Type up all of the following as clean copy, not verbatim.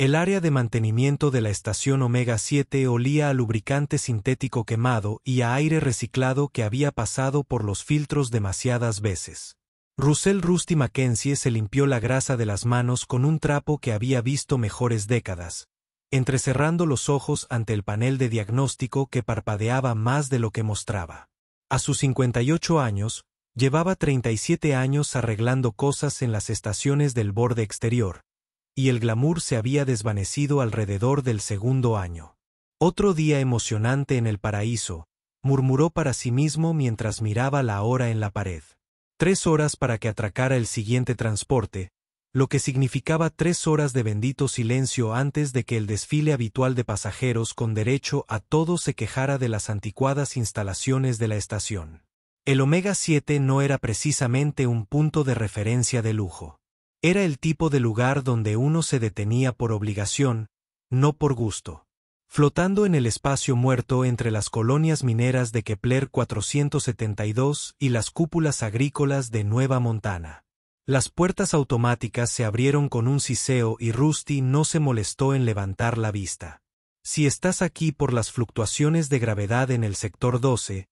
El área de mantenimiento de la estación Omega 7 olía a lubricante sintético quemado y a aire reciclado que había pasado por los filtros demasiadas veces. Russell Rusty Mackenzie se limpió la grasa de las manos con un trapo que había visto mejores décadas, entrecerrando los ojos ante el panel de diagnóstico que parpadeaba más de lo que mostraba. A sus 58 años, llevaba 37 años arreglando cosas en las estaciones del borde exterior, y el glamour se había desvanecido alrededor del segundo año. Otro día emocionante en el paraíso, murmuró para sí mismo mientras miraba la hora en la pared. 3 horas para que atracara el siguiente transporte, lo que significaba 3 horas de bendito silencio antes de que el desfile habitual de pasajeros con derecho a todo se quejara de las anticuadas instalaciones de la estación. El Omega 7 no era precisamente un punto de referencia de lujo. Era el tipo de lugar donde uno se detenía por obligación, no por gusto. Flotando en el espacio muerto entre las colonias mineras de Kepler 472 y las cúpulas agrícolas de Nueva Montana. Las puertas automáticas se abrieron con un siseo y Rusty no se molestó en levantar la vista. Si estás aquí por las fluctuaciones de gravedad en el sector 12,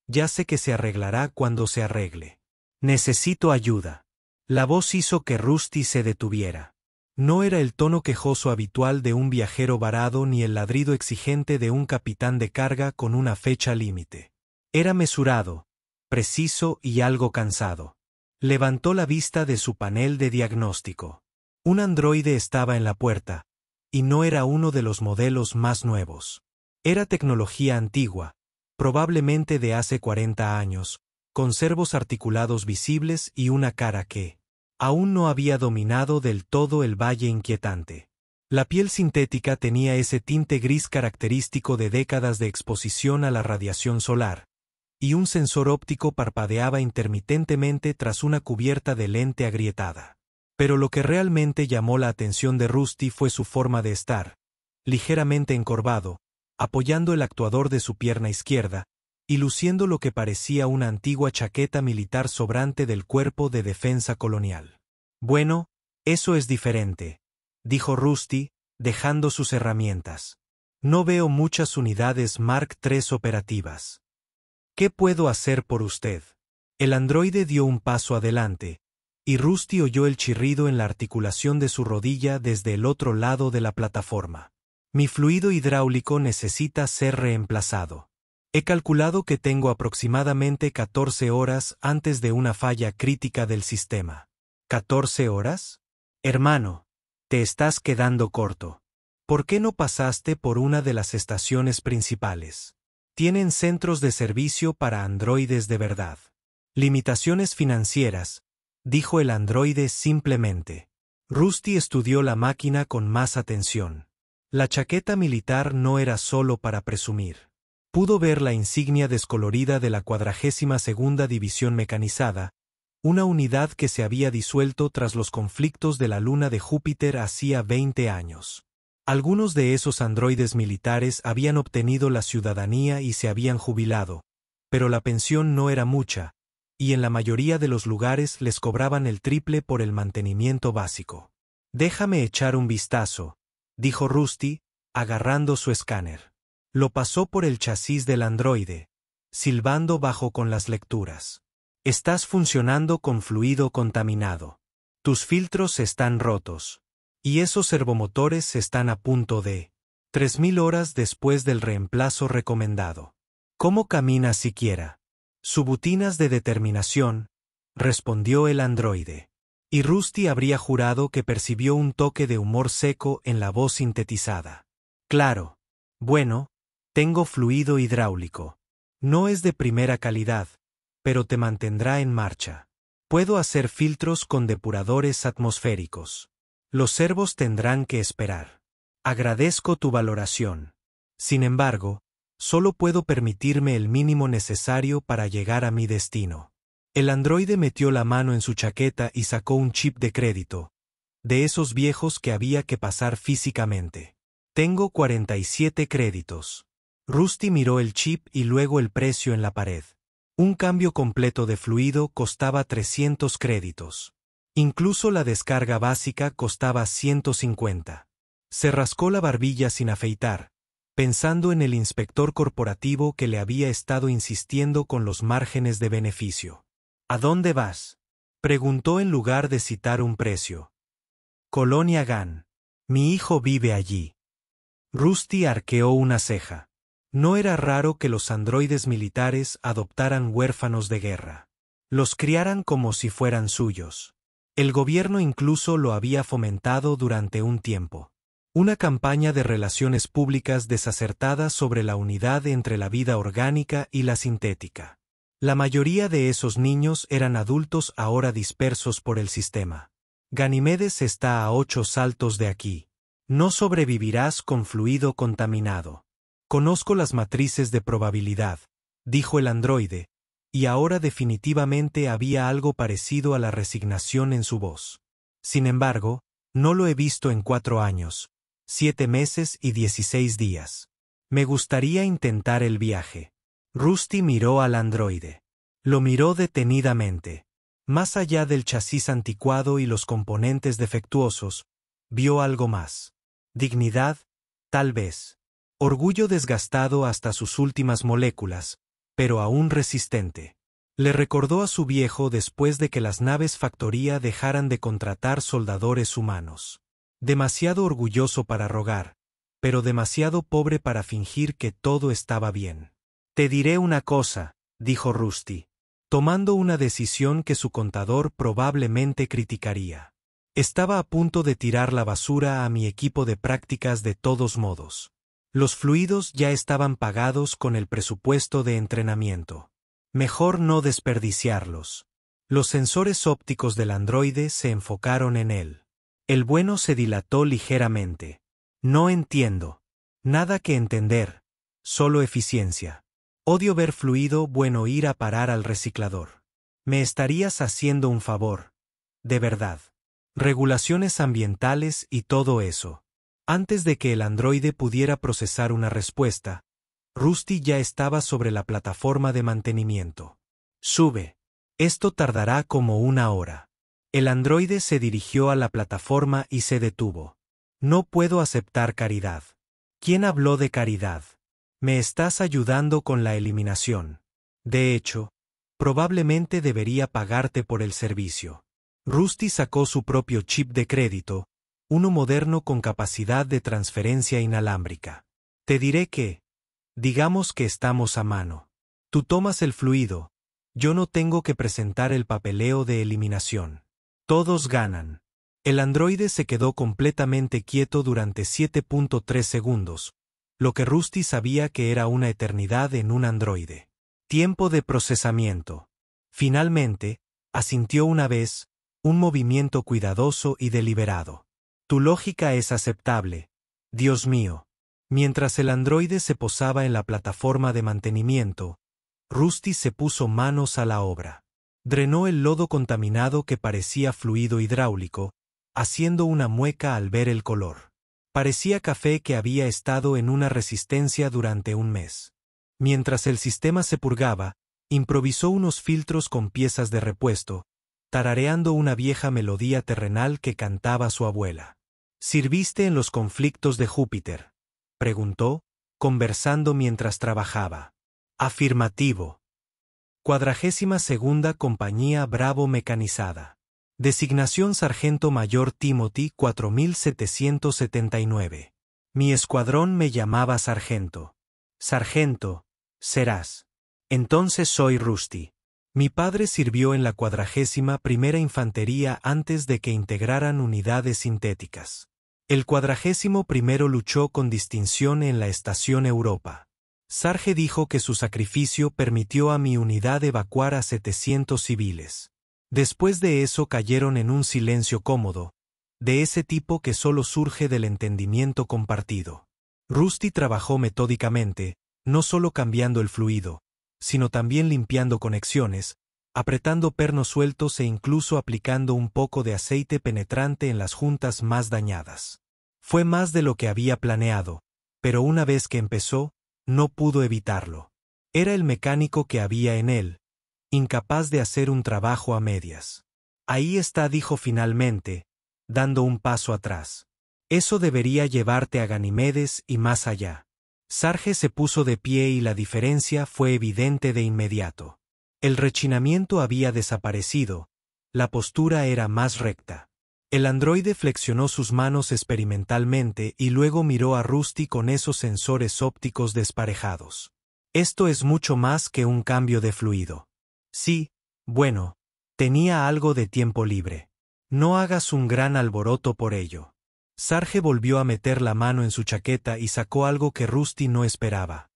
ya sé que se arreglará cuando se arregle. Necesito ayuda. La voz hizo que Rusty se detuviera. No era el tono quejoso habitual de un viajero varado ni el ladrido exigente de un capitán de carga con una fecha límite. Era mesurado, preciso y algo cansado. Levantó la vista de su panel de diagnóstico. Un androide estaba en la puerta, y no era uno de los modelos más nuevos. Era tecnología antigua, probablemente de hace 40 años, con servos articulados visibles y una cara que aún no había dominado del todo el valle inquietante. La piel sintética tenía ese tinte gris característico de décadas de exposición a la radiación solar, y un sensor óptico parpadeaba intermitentemente tras una cubierta de lente agrietada. Pero lo que realmente llamó la atención de Rusty fue su forma de estar, ligeramente encorvado, apoyando el actuador de su pierna izquierda, y luciendo lo que parecía una antigua chaqueta militar sobrante del Cuerpo de Defensa Colonial. Bueno, eso es diferente, dijo Rusty, dejando sus herramientas. No veo muchas unidades Mark III operativas. ¿Qué puedo hacer por usted? El androide dio un paso adelante, y Rusty oyó el chirrido en la articulación de su rodilla desde el otro lado de la plataforma. Mi fluido hidráulico necesita ser reemplazado. He calculado que tengo aproximadamente 14 horas antes de una falla crítica del sistema. ¿14 horas? Hermano, te estás quedando corto. ¿Por qué no pasaste por una de las estaciones principales? Tienen centros de servicio para androides de verdad. Limitaciones financieras, dijo el androide simplemente. Rusty estudió la máquina con más atención. La chaqueta militar no era solo para presumir. Pudo ver la insignia descolorida de la 42ª División Mecanizada, una unidad que se había disuelto tras los conflictos de la luna de Júpiter hacía 20 años. Algunos de esos androides militares habían obtenido la ciudadanía y se habían jubilado, pero la pensión no era mucha, y en la mayoría de los lugares les cobraban el triple por el mantenimiento básico. Déjame echar un vistazo, dijo Rusty, agarrando su escáner. Lo pasó por el chasis del androide, silbando bajo con las lecturas. Estás funcionando con fluido contaminado. Tus filtros están rotos. Y esos servomotores están a punto de 3000 horas después del reemplazo recomendado. ¿Cómo camina siquiera? Subutinas de determinación, respondió el androide. Y Rusty habría jurado que percibió un toque de humor seco en la voz sintetizada. Claro. Bueno, tengo fluido hidráulico. No es de primera calidad, pero te mantendrá en marcha. Puedo hacer filtros con depuradores atmosféricos. Los servos tendrán que esperar. Agradezco tu valoración. Sin embargo, solo puedo permitirme el mínimo necesario para llegar a mi destino. El androide metió la mano en su chaqueta y sacó un chip de crédito, de esos viejos que había que pasar físicamente. Tengo 47 créditos. Rusty miró el chip y luego el precio en la pared. Un cambio completo de fluido costaba 300 créditos. Incluso la descarga básica costaba 150. Se rascó la barbilla sin afeitar, pensando en el inspector corporativo que le había estado insistiendo con los márgenes de beneficio. ¿A dónde vas?, preguntó en lugar de citar un precio. Colonia Gann. Mi hijo vive allí. Rusty arqueó una ceja. No era raro que los androides militares adoptaran huérfanos de guerra. Los criaran como si fueran suyos. El gobierno incluso lo había fomentado durante un tiempo. Una campaña de relaciones públicas desacertada sobre la unidad entre la vida orgánica y la sintética. La mayoría de esos niños eran adultos ahora dispersos por el sistema. Ganimedes está a 8 saltos de aquí. No sobrevivirás con fluido contaminado. Conozco las matrices de probabilidad, dijo el androide, y ahora definitivamente había algo parecido a la resignación en su voz. Sin embargo, no lo he visto en 4 años, 7 meses y 16 días. Me gustaría intentar el viaje. Rusty miró al androide. Lo miró detenidamente. Más allá del chasis anticuado y los componentes defectuosos, vio algo más. Dignidad, tal vez. Orgullo desgastado hasta sus últimas moléculas, pero aún resistente. Le recordó a su viejo después de que las naves factoría dejaran de contratar soldadores humanos. Demasiado orgulloso para rogar, pero demasiado pobre para fingir que todo estaba bien. Te diré una cosa, dijo Rusty, tomando una decisión que su contador probablemente criticaría. Estaba a punto de tirar la basura a mi equipo de prácticas de todos modos. Los fluidos ya estaban pagados con el presupuesto de entrenamiento. Mejor no desperdiciarlos. Los sensores ópticos del androide se enfocaron en él. El bueno se dilató ligeramente. No entiendo. Nada que entender. Solo eficiencia. Odio ver fluido bueno ir a parar al reciclador. Me estarías haciendo un favor. De verdad. Regulaciones ambientales y todo eso. Antes de que el androide pudiera procesar una respuesta, Rusty ya estaba sobre la plataforma de mantenimiento. Sube. Esto tardará como 1 hora. El androide se dirigió a la plataforma y se detuvo. No puedo aceptar caridad. ¿Quién habló de caridad? Me estás ayudando con la eliminación. De hecho, probablemente debería pagarte por el servicio. Rusty sacó su propio chip de crédito, uno moderno con capacidad de transferencia inalámbrica. Te diré que, digamos que estamos a mano. Tú tomas el fluido, yo no tengo que presentar el papeleo de eliminación. Todos ganan. El androide se quedó completamente quieto durante 7.3 segundos, lo que Rusty sabía que era una eternidad en un androide. Tiempo de procesamiento. Finalmente, asintió una vez, un movimiento cuidadoso y deliberado. Tu lógica es aceptable, Dios mío. Mientras el androide se posaba en la plataforma de mantenimiento, Rusty se puso manos a la obra. Drenó el lodo contaminado que parecía fluido hidráulico, haciendo una mueca al ver el color. Parecía café que había estado en una resistencia durante un mes. Mientras el sistema se purgaba, improvisó unos filtros con piezas de repuesto, tarareando una vieja melodía terrenal que cantaba su abuela. ¿Sirviste en los conflictos de Júpiter?, preguntó, conversando mientras trabajaba. Afirmativo. 42ª Compañía Bravo Mecanizada. Designación Sargento Mayor Timothy 4779. Mi escuadrón me llamaba sargento. Sargento, serás. Entonces soy Rusty. Mi padre sirvió en la 41ª Infantería antes de que integraran unidades sintéticas. El 41º luchó con distinción en la Estación Europa. Sarge dijo que su sacrificio permitió a mi unidad evacuar a 700 civiles. Después de eso cayeron en un silencio cómodo, de ese tipo que solo surge del entendimiento compartido. Rusty trabajó metódicamente, no solo cambiando el fluido, sino también limpiando conexiones, apretando pernos sueltos e incluso aplicando un poco de aceite penetrante en las juntas más dañadas. Fue más de lo que había planeado, pero una vez que empezó, no pudo evitarlo. Era el mecánico que había en él, incapaz de hacer un trabajo a medias. Ahí está, dijo finalmente, dando un paso atrás. Eso debería llevarte a Ganimedes y más allá. Sarge se puso de pie y la diferencia fue evidente de inmediato. El rechinamiento había desaparecido, la postura era más recta. El androide flexionó sus manos experimentalmente y luego miró a Rusty con esos sensores ópticos desparejados. Esto es mucho más que un cambio de fluido. Sí, bueno, tenía algo de tiempo libre. No hagas un gran alboroto por ello. Sarge volvió a meter la mano en su chaqueta y sacó algo que Rusty no esperaba.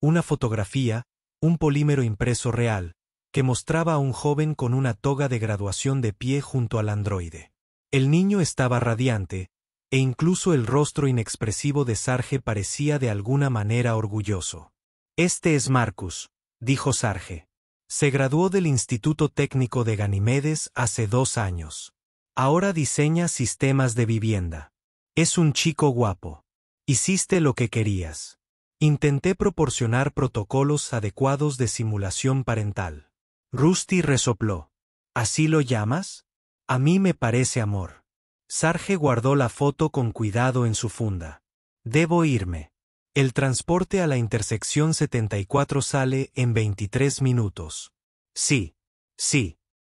Una fotografía, un polímero impreso real, que mostraba a un joven con una toga de graduación de pie junto al androide. El niño estaba radiante, e incluso el rostro inexpresivo de Sarge parecía de alguna manera orgulloso. Este es Marcus, dijo Sarge. Se graduó del Instituto Técnico de Ganimedes hace 2 años. Ahora diseña sistemas de vivienda. Es un chico guapo. Hiciste lo que querías. Intenté proporcionar protocolos adecuados de simulación parental. Rusty resopló. ¿Así lo llamas? A mí me parece amor. Sarge guardó la foto con cuidado en su funda. Debo irme. El transporte a la intersección 74 sale en 23 minutos. Sí.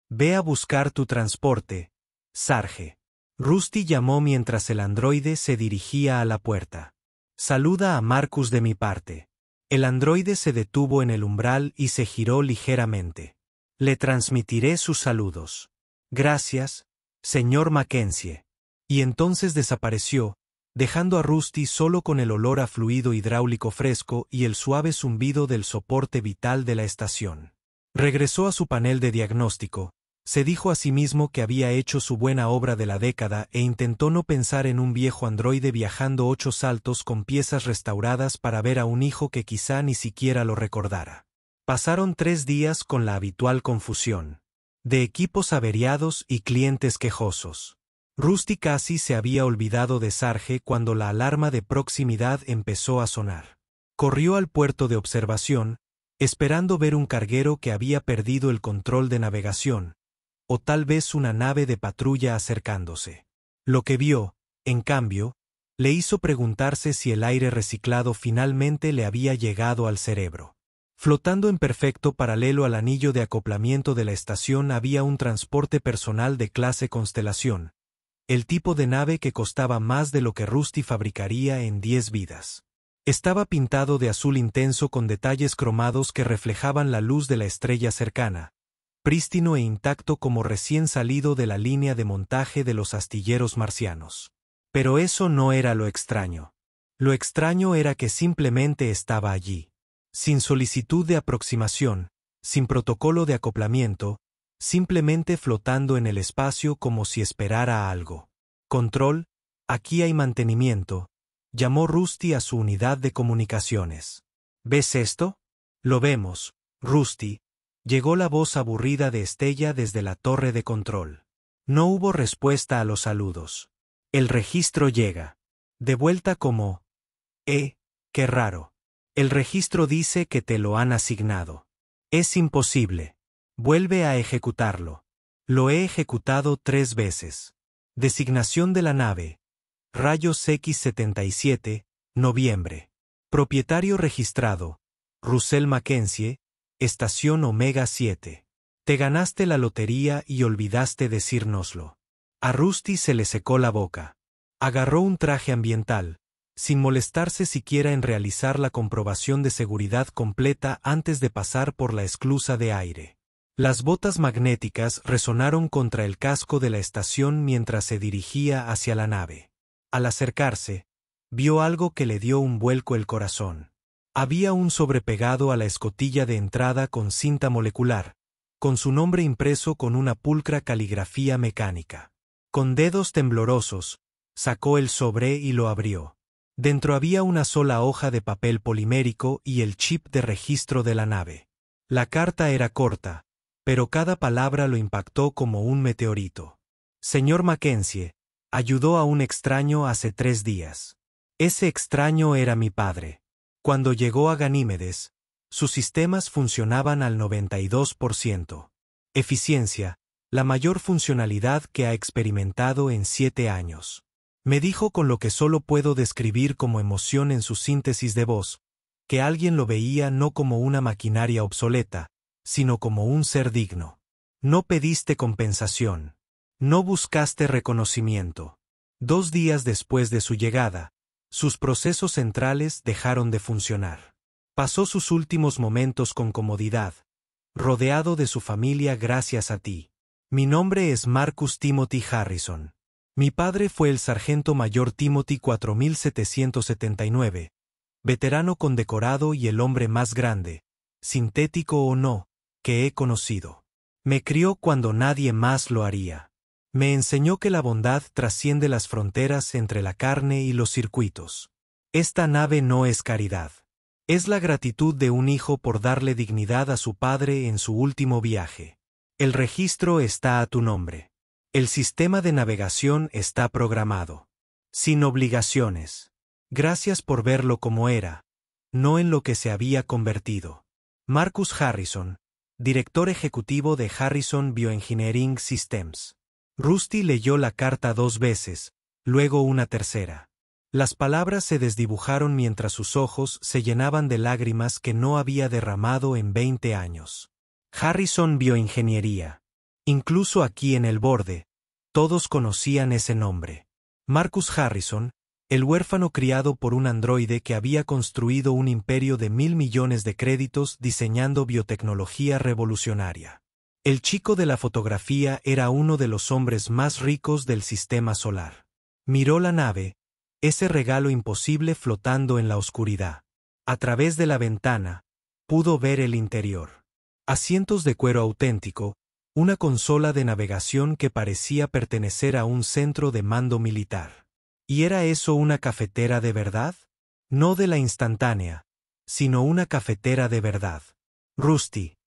Ve a buscar tu transporte, Sarge. Rusty llamó mientras el androide se dirigía a la puerta. Saluda a Marcus de mi parte. El androide se detuvo en el umbral y se giró ligeramente. Le transmitiré sus saludos. Gracias, señor Mackenzie. Y entonces desapareció, dejando a Rusty solo con el olor a fluido hidráulico fresco y el suave zumbido del soporte vital de la estación. Regresó a su panel de diagnóstico, se dijo a sí mismo que había hecho su buena obra de la década e intentó no pensar en un viejo androide viajando 8 saltos con piezas restauradas para ver a un hijo que quizá ni siquiera lo recordara. Pasaron 3 días con la habitual confusión. De equipos averiados y clientes quejosos. Rusty casi se había olvidado de Sarge cuando la alarma de proximidad empezó a sonar. Corrió al puerto de observación, esperando ver un carguero que había perdido el control de navegación, o tal vez una nave de patrulla acercándose. Lo que vio, en cambio, le hizo preguntarse si el aire reciclado finalmente le había llegado al cerebro. Flotando en perfecto paralelo al anillo de acoplamiento de la estación había un transporte personal de clase Constelación, el tipo de nave que costaba más de lo que Rusty fabricaría en 10 vidas. Estaba pintado de azul intenso con detalles cromados que reflejaban la luz de la estrella cercana, prístino e intacto como recién salido de la línea de montaje de los astilleros marcianos. Pero eso no era lo extraño. Lo extraño era que simplemente estaba allí. Sin solicitud de aproximación, sin protocolo de acoplamiento, simplemente flotando en el espacio como si esperara algo. Control, aquí hay mantenimiento, llamó Rusty a su unidad de comunicaciones. ¿Ves esto? Lo vemos, Rusty. Llegó la voz aburrida de Estella desde la torre de control. No hubo respuesta a los saludos. El registro llega. De vuelta como... qué raro. El registro dice que te lo han asignado. Es imposible. Vuelve a ejecutarlo. Lo he ejecutado 3 veces. Designación de la nave. Rayos X-77, noviembre. Propietario registrado. Russell Mackenzie. Estación Omega 7. Te ganaste la lotería y olvidaste decírnoslo. A Rusty se le secó la boca. Agarró un traje ambiental, sin molestarse siquiera en realizar la comprobación de seguridad completa antes de pasar por la esclusa de aire. Las botas magnéticas resonaron contra el casco de la estación mientras se dirigía hacia la nave. Al acercarse, vio algo que le dio un vuelco el corazón. Había un sobrepegado a la escotilla de entrada con cinta molecular, con su nombre impreso con una pulcra caligrafía mecánica. Con dedos temblorosos, sacó el sobre y lo abrió. Dentro había una sola hoja de papel polimérico y el chip de registro de la nave. La carta era corta, pero cada palabra lo impactó como un meteorito. Señor Mackenzie, ayudó a un extraño hace 3 días. Ese extraño era mi padre. Cuando llegó a Ganímedes, sus sistemas funcionaban al 92%. Eficiencia, la mayor funcionalidad que ha experimentado en 7 años. Me dijo con lo que solo puedo describir como emoción en su síntesis de voz, que alguien lo veía no como una maquinaria obsoleta, sino como un ser digno. No pediste compensación. No buscaste reconocimiento. 2 días después de su llegada, sus procesos centrales dejaron de funcionar. Pasó sus últimos momentos con comodidad, rodeado de su familia gracias a ti. Mi nombre es Marcus Timothy Harrison. Mi padre fue el sargento mayor Timothy 4779, veterano condecorado y el hombre más grande, sintético o no, que he conocido. Me crió cuando nadie más lo haría. Me enseñó que la bondad trasciende las fronteras entre la carne y los circuitos. Esta nave no es caridad. Es la gratitud de un hijo por darle dignidad a su padre en su último viaje. El registro está a tu nombre. El sistema de navegación está programado. Sin obligaciones. Gracias por verlo como era, no en lo que se había convertido. Marcus Harrison, director ejecutivo de Harrison Bioengineering Systems. Rusty leyó la carta 2 veces, luego una tercera. Las palabras se desdibujaron mientras sus ojos se llenaban de lágrimas que no había derramado en 20 años. Harrison Bioingeniería. Incluso aquí en el borde, todos conocían ese nombre. Marcus Harrison, el huérfano criado por un androide que había construido un imperio de 1.000 millones de créditos diseñando biotecnología revolucionaria. El chico de la fotografía era uno de los hombres más ricos del sistema solar. Miró la nave, ese regalo imposible flotando en la oscuridad. A través de la ventana, pudo ver el interior. Asientos de cuero auténtico, una consola de navegación que parecía pertenecer a un centro de mando militar. ¿Y era eso una cafetera de verdad? No de la instantánea, sino una cafetera de verdad. Rusty,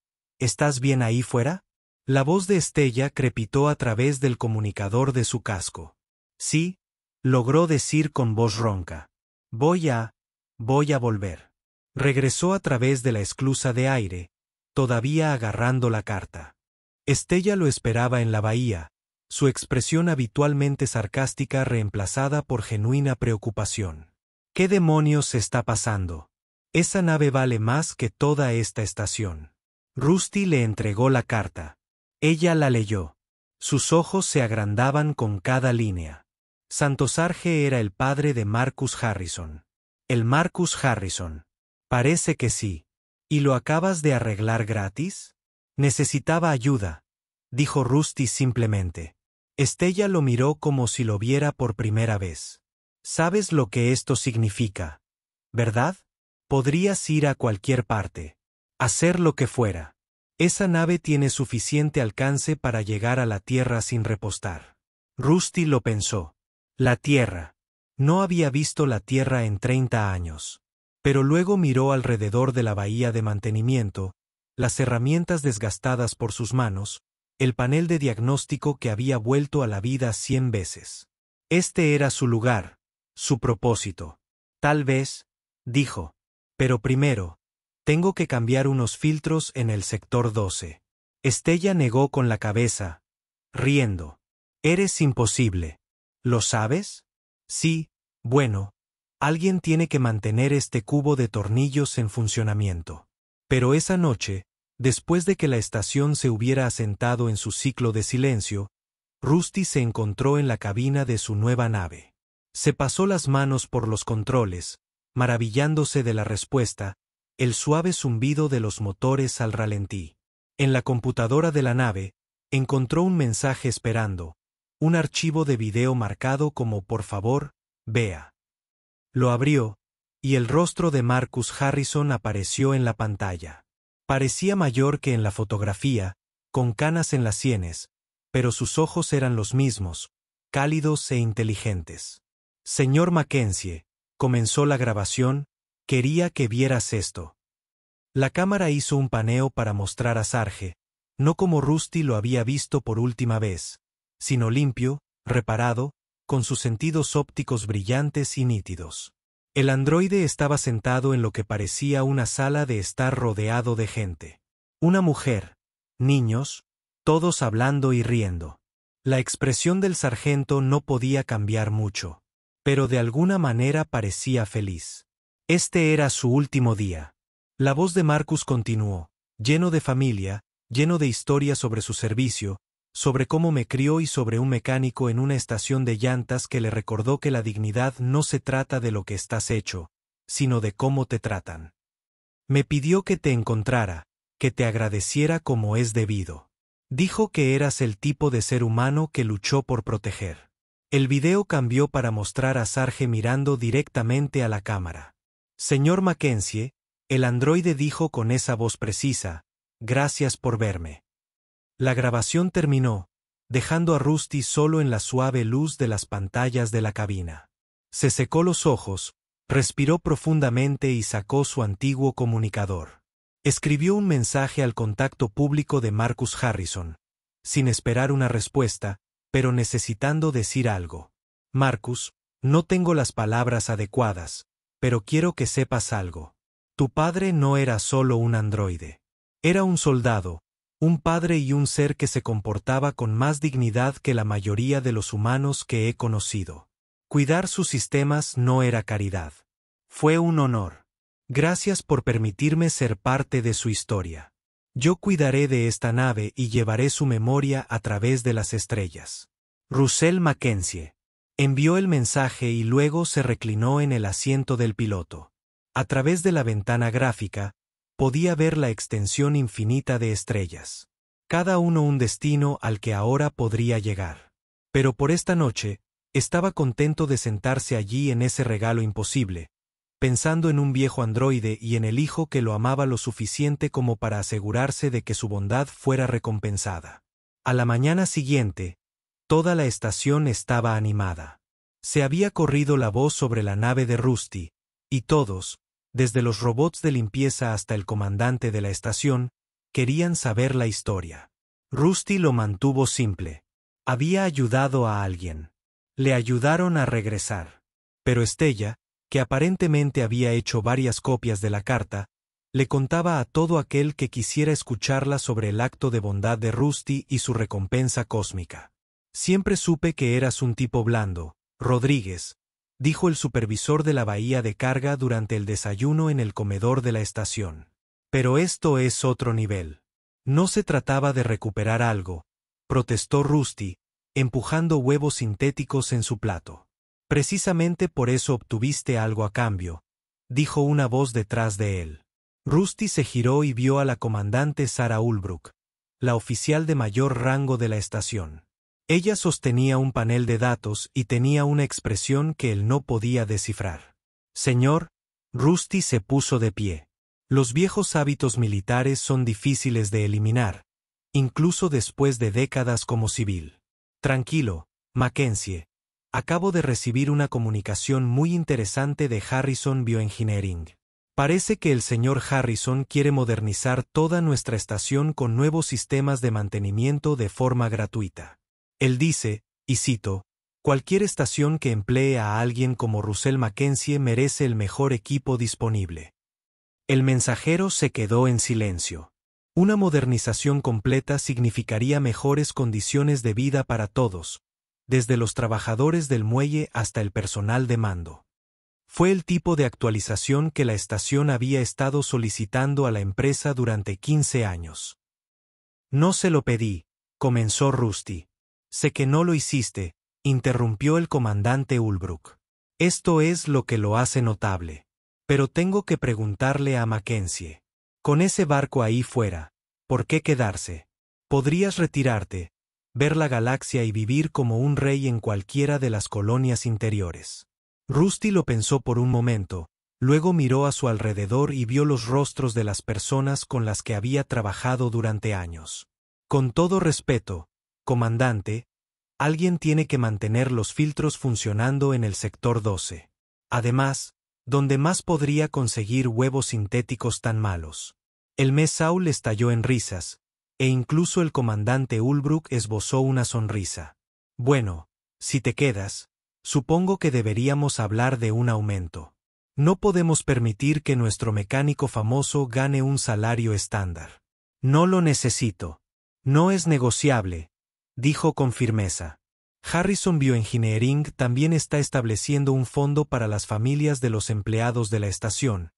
¿estás bien ahí fuera? La voz de Estella crepitó a través del comunicador de su casco. Sí, logró decir con voz ronca. Voy a volver. Regresó a través de la esclusa de aire, todavía agarrando la carta. Estella lo esperaba en la bahía, su expresión habitualmente sarcástica reemplazada por genuina preocupación. ¿Qué demonios está pasando? Esa nave vale más que toda esta estación. Rusty le entregó la carta. Ella la leyó. Sus ojos se agrandaban con cada línea. Santosarge era el padre de Marcus Harrison. El Marcus Harrison. Parece que sí. ¿Y lo acabas de arreglar gratis? Necesitaba ayuda, dijo Rusty simplemente. Estella lo miró como si lo viera por primera vez. ¿Sabes lo que esto significa? ¿Verdad? Podrías ir a cualquier parte. Hacer lo que fuera. Esa nave tiene suficiente alcance para llegar a la Tierra sin repostar. Rusty lo pensó. La Tierra. No había visto la Tierra en 30 años. Pero luego miró alrededor de la bahía de mantenimiento, las herramientas desgastadas por sus manos, el panel de diagnóstico que había vuelto a la vida 100 veces. Este era su lugar, su propósito. Tal vez, dijo. Pero primero, tengo que cambiar unos filtros en el sector 12. Estella negó con la cabeza, riendo. Eres imposible. ¿Lo sabes? Sí, bueno, alguien tiene que mantener este cubo de tornillos en funcionamiento. Pero esa noche, después de que la estación se hubiera asentado en su ciclo de silencio, Rusty se encontró en la cabina de su nueva nave. Se pasó las manos por los controles, maravillándose de la respuesta, el suave zumbido de los motores al ralentí. En la computadora de la nave, encontró un mensaje esperando, un archivo de video marcado como por favor, vea. Lo abrió, y el rostro de Marcus Harrison apareció en la pantalla. Parecía mayor que en la fotografía, con canas en las sienes, pero sus ojos eran los mismos, cálidos e inteligentes. Señor Mackenzie, comenzó la grabación, quería que vieras esto. La cámara hizo un paneo para mostrar a Sarge, no como Rusty lo había visto por última vez, sino limpio, reparado, con sus sentidos ópticos brillantes y nítidos. El androide estaba sentado en lo que parecía una sala de estar rodeado de gente. Una mujer, niños, todos hablando y riendo. La expresión del sargento no podía cambiar mucho. pero de alguna manera parecía feliz. Este era su último día. La voz de Marcus continuó, lleno de familia, lleno de historias sobre su servicio, sobre cómo me crió y sobre un mecánico en una estación de llantas que le recordó que la dignidad no se trata de lo que estás hecho, sino de cómo te tratan. Me pidió que te encontrara, que te agradeciera como es debido. Dijo que eras el tipo de ser humano que luchó por proteger. El video cambió para mostrar a Sarge mirando directamente a la cámara. Señor Mackenzie, el androide dijo con esa voz precisa, gracias por verme. La grabación terminó, dejando a Rusty solo en la suave luz de las pantallas de la cabina. Se secó los ojos, respiró profundamente y sacó su antiguo comunicador. Escribió un mensaje al contacto público de Marcus Harrison, sin esperar una respuesta, pero necesitando decir algo. Marcus, no tengo las palabras adecuadas, pero quiero que sepas algo. Tu padre no era solo un androide. Era un soldado, un padre y un ser que se comportaba con más dignidad que la mayoría de los humanos que he conocido. Cuidar sus sistemas no era caridad. Fue un honor. Gracias por permitirme ser parte de su historia. Yo cuidaré de esta nave y llevaré su memoria a través de las estrellas. Russell Mackenzie. Envió el mensaje y luego se reclinó en el asiento del piloto. A través de la ventana gráfica, podía ver la extensión infinita de estrellas. Cada uno un destino al que ahora podría llegar. Pero por esta noche, estaba contento de sentarse allí en ese regalo imposible, pensando en un viejo androide y en el hijo que lo amaba lo suficiente como para asegurarse de que su bondad fuera recompensada. A la mañana siguiente, toda la estación estaba animada. Se había corrido la voz sobre la nave de Rusty, y todos, desde los robots de limpieza hasta el comandante de la estación, querían saber la historia. Rusty lo mantuvo simple. Había ayudado a alguien. Le ayudaron a regresar. Pero Stella, que aparentemente había hecho varias copias de la carta, le contaba a todo aquel que quisiera escucharla sobre el acto de bondad de Rusty y su recompensa cósmica. Siempre supe que eras un tipo blando, Rodríguez, dijo el supervisor de la bahía de carga durante el desayuno en el comedor de la estación. Pero esto es otro nivel. No se trataba de recuperar algo, protestó Rusty, empujando huevos sintéticos en su plato. Precisamente por eso obtuviste algo a cambio, dijo una voz detrás de él. Rusty se giró y vio a la comandante Sarah Ulbrook, la oficial de mayor rango de la estación. Ella sostenía un panel de datos y tenía una expresión que él no podía descifrar. Señor, Rusty se puso de pie. Los viejos hábitos militares son difíciles de eliminar, incluso después de décadas como civil. Tranquilo, Mackenzie. Acabo de recibir una comunicación muy interesante de Harrison Bioengineering. Parece que el señor Harrison quiere modernizar toda nuestra estación con nuevos sistemas de mantenimiento de forma gratuita. Él dice, y cito, cualquier estación que emplee a alguien como Russell Mackenzie merece el mejor equipo disponible. El mensajero se quedó en silencio. Una modernización completa significaría mejores condiciones de vida para todos, desde los trabajadores del muelle hasta el personal de mando. Fue el tipo de actualización que la estación había estado solicitando a la empresa durante 15 años. No se lo pedí, comenzó Rusty. Sé que no lo hiciste, interrumpió el comandante Ulbrook. Esto es lo que lo hace notable. Pero tengo que preguntarle a Mackenzie. Con ese barco ahí fuera, ¿por qué quedarse? Podrías retirarte, ver la galaxia y vivir como un rey en cualquiera de las colonias interiores. Rusty lo pensó por un momento, luego miró a su alrededor y vio los rostros de las personas con las que había trabajado durante años. Con todo respeto, comandante, alguien tiene que mantener los filtros funcionando en el sector 12. Además, ¿dónde más podría conseguir huevos sintéticos tan malos? El Mesaul estalló en risas, e incluso el comandante Ulbrook esbozó una sonrisa. Bueno, si te quedas, supongo que deberíamos hablar de un aumento. No podemos permitir que nuestro mecánico famoso gane un salario estándar. No lo necesito. No es negociable, dijo con firmeza. Harrison Bioengineering también está estableciendo un fondo para las familias de los empleados de la estación,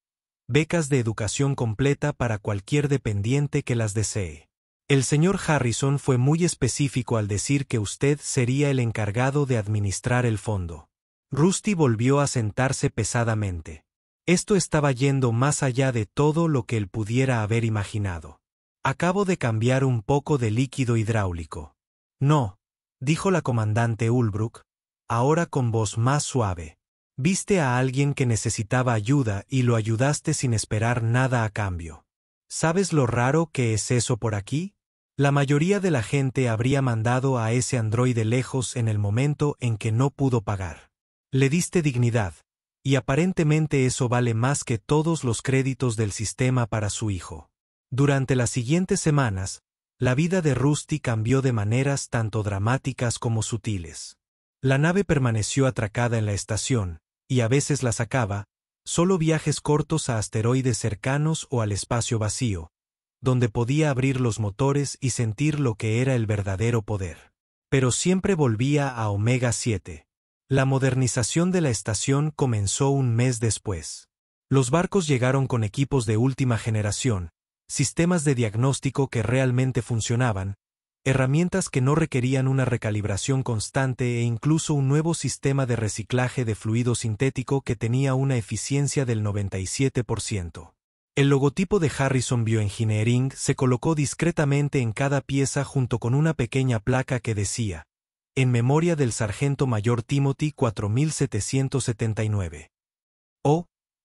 becas de educación completa para cualquier dependiente que las desee. El señor Harrison fue muy específico al decir que usted sería el encargado de administrar el fondo. Rusty volvió a sentarse pesadamente. Esto estaba yendo más allá de todo lo que él pudiera haber imaginado. Acabo de cambiar un poco de líquido hidráulico. No, dijo la comandante Ulbrook, ahora con voz más suave. Viste a alguien que necesitaba ayuda y lo ayudaste sin esperar nada a cambio. ¿Sabes lo raro que es eso por aquí? La mayoría de la gente habría mandado a ese androide lejos en el momento en que no pudo pagar. Le diste dignidad, y aparentemente eso vale más que todos los créditos del sistema para su hijo. Durante las siguientes semanas, la vida de Rusty cambió de maneras tanto dramáticas como sutiles. La nave permaneció atracada en la estación, y a veces la sacaba, solo viajes cortos a asteroides cercanos o al espacio vacío, donde podía abrir los motores y sentir lo que era el verdadero poder. Pero siempre volvía a Omega 7. La modernización de la estación comenzó un mes después. Los barcos llegaron con equipos de última generación, sistemas de diagnóstico que realmente funcionaban, herramientas que no requerían una recalibración constante e incluso un nuevo sistema de reciclaje de fluido sintético que tenía una eficiencia del 97%. El logotipo de Harrison Bioengineering se colocó discretamente en cada pieza junto con una pequeña placa que decía, en memoria del sargento mayor Timothy 4779.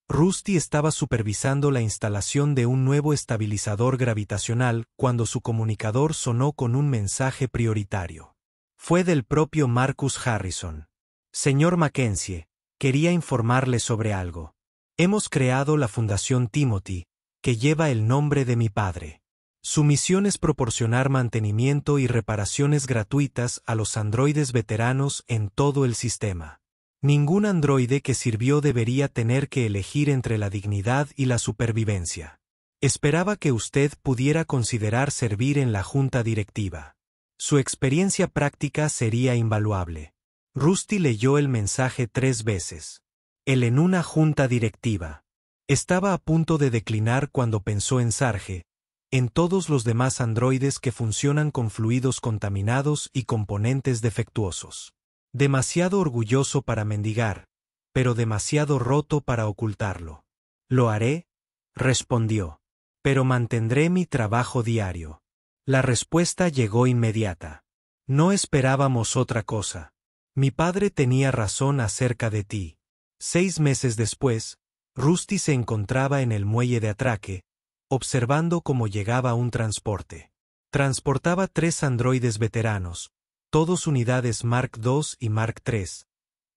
Rusty estaba supervisando la instalación de un nuevo estabilizador gravitacional cuando su comunicador sonó con un mensaje prioritario. Fue del propio Marcus Harrison. Señor Mackenzie, quería informarle sobre algo. Hemos creado la Fundación Timothy, que lleva el nombre de mi padre. Su misión es proporcionar mantenimiento y reparaciones gratuitas a los androides veteranos en todo el sistema. Ningún androide que sirvió debería tener que elegir entre la dignidad y la supervivencia. Esperaba que usted pudiera considerar servir en la junta directiva. Su experiencia práctica sería invaluable. Rusty leyó el mensaje 3 veces. Él en una junta directiva. Estaba a punto de declinar cuando pensó en Sarge, en todos los demás androides que funcionan con fluidos contaminados y componentes defectuosos. Demasiado orgulloso para mendigar, pero demasiado roto para ocultarlo. Lo haré, respondió. Pero mantendré mi trabajo diario. La respuesta llegó inmediata. No esperábamos otra cosa. Mi padre tenía razón acerca de ti. 6 meses después, Rusty se encontraba en el muelle de atraque, observando cómo llegaba un transporte. Transportaba 3 androides veteranos, todos unidades Mark II y Mark III,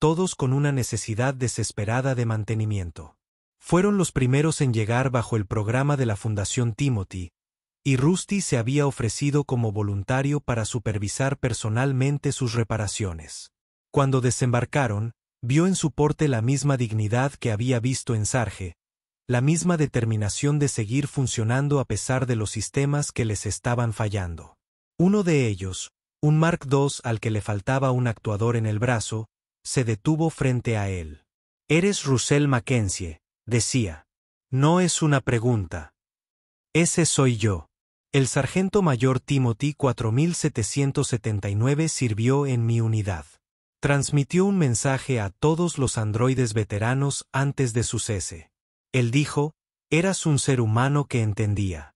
todos con una necesidad desesperada de mantenimiento. Fueron los primeros en llegar bajo el programa de la Fundación Timothy, y Rusty se había ofrecido como voluntario para supervisar personalmente sus reparaciones. Cuando desembarcaron, vio en su porte la misma dignidad que había visto en Sarge, la misma determinación de seguir funcionando a pesar de los sistemas que les estaban fallando. Uno de ellos, un Mark II al que le faltaba un actuador en el brazo, se detuvo frente a él. «Eres Russell Mackenzie», decía. «No es una pregunta. Ese soy yo». El sargento mayor Timothy 4779 sirvió en mi unidad. Transmitió un mensaje a todos los androides veteranos antes de su cese. Él dijo, eras un ser humano que entendía.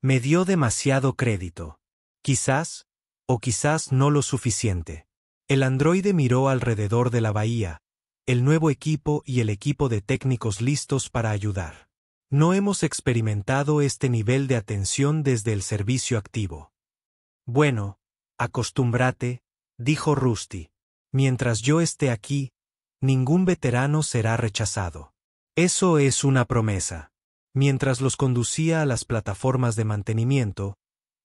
Me dio demasiado crédito. Quizás, o quizás no lo suficiente. El androide miró alrededor de la bahía, el nuevo equipo y el equipo de técnicos listos para ayudar. No hemos experimentado este nivel de atención desde el servicio activo. Bueno, acostúmbrate, dijo Rusty. Mientras yo esté aquí, ningún veterano será rechazado. Eso es una promesa. Mientras los conducía a las plataformas de mantenimiento,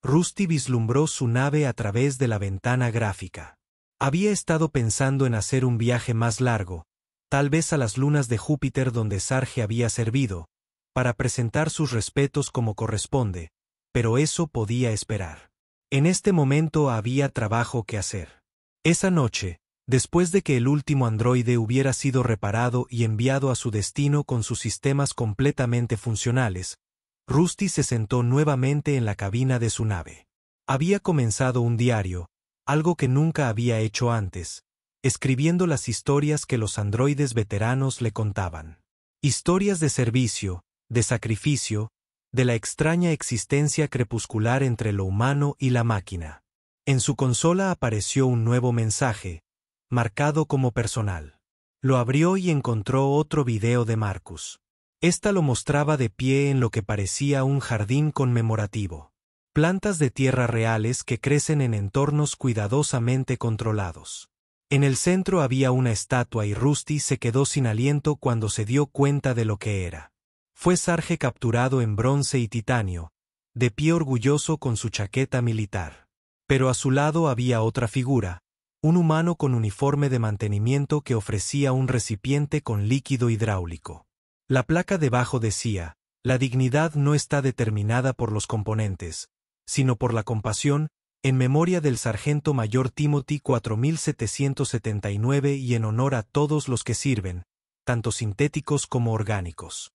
Rusty vislumbró su nave a través de la ventana gráfica. Había estado pensando en hacer un viaje más largo, tal vez a las lunas de Júpiter donde Sarge había servido, para presentar sus respetos como corresponde, pero eso podía esperar. En este momento había trabajo que hacer. Esa noche, después de que el último androide hubiera sido reparado y enviado a su destino con sus sistemas completamente funcionales, Rusty se sentó nuevamente en la cabina de su nave. Había comenzado un diario, algo que nunca había hecho antes, escribiendo las historias que los androides veteranos le contaban. Historias de servicio, de sacrificio, de la extraña existencia crepuscular entre lo humano y la máquina. En su consola apareció un nuevo mensaje, marcado como personal. Lo abrió y encontró otro video de Marcus. Esta lo mostraba de pie en lo que parecía un jardín conmemorativo. Plantas de tierra reales que crecen en entornos cuidadosamente controlados. En el centro había una estatua y Rusty se quedó sin aliento cuando se dio cuenta de lo que era. Fue Sarge capturado en bronce y titanio, de pie orgulloso con su chaqueta militar. Pero a su lado había otra figura, un humano con uniforme de mantenimiento que ofrecía un recipiente con líquido hidráulico. La placa debajo decía, la dignidad no está determinada por los componentes, sino por la compasión, en memoria del sargento mayor Timothy 4779 y en honor a todos los que sirven, tanto sintéticos como orgánicos.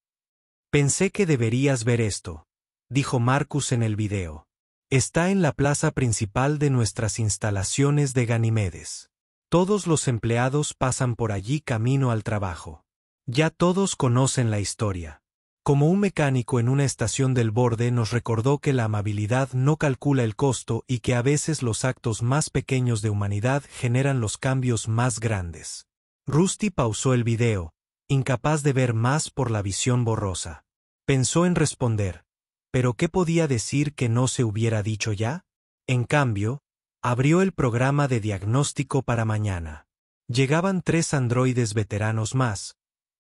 Pensé que deberías ver esto, dijo Marcus en el video. Está en la plaza principal de nuestras instalaciones de Ganimedes. Todos los empleados pasan por allí camino al trabajo. Ya todos conocen la historia. Como un mecánico en una estación del borde nos recordó que la amabilidad no calcula el costo y que a veces los actos más pequeños de humanidad generan los cambios más grandes. Rusty pausó el video, incapaz de ver más por la visión borrosa. Pensó en responder, ¿pero qué podía decir que no se hubiera dicho ya? En cambio, abrió el programa de diagnóstico para mañana. Llegaban 3 androides veteranos más,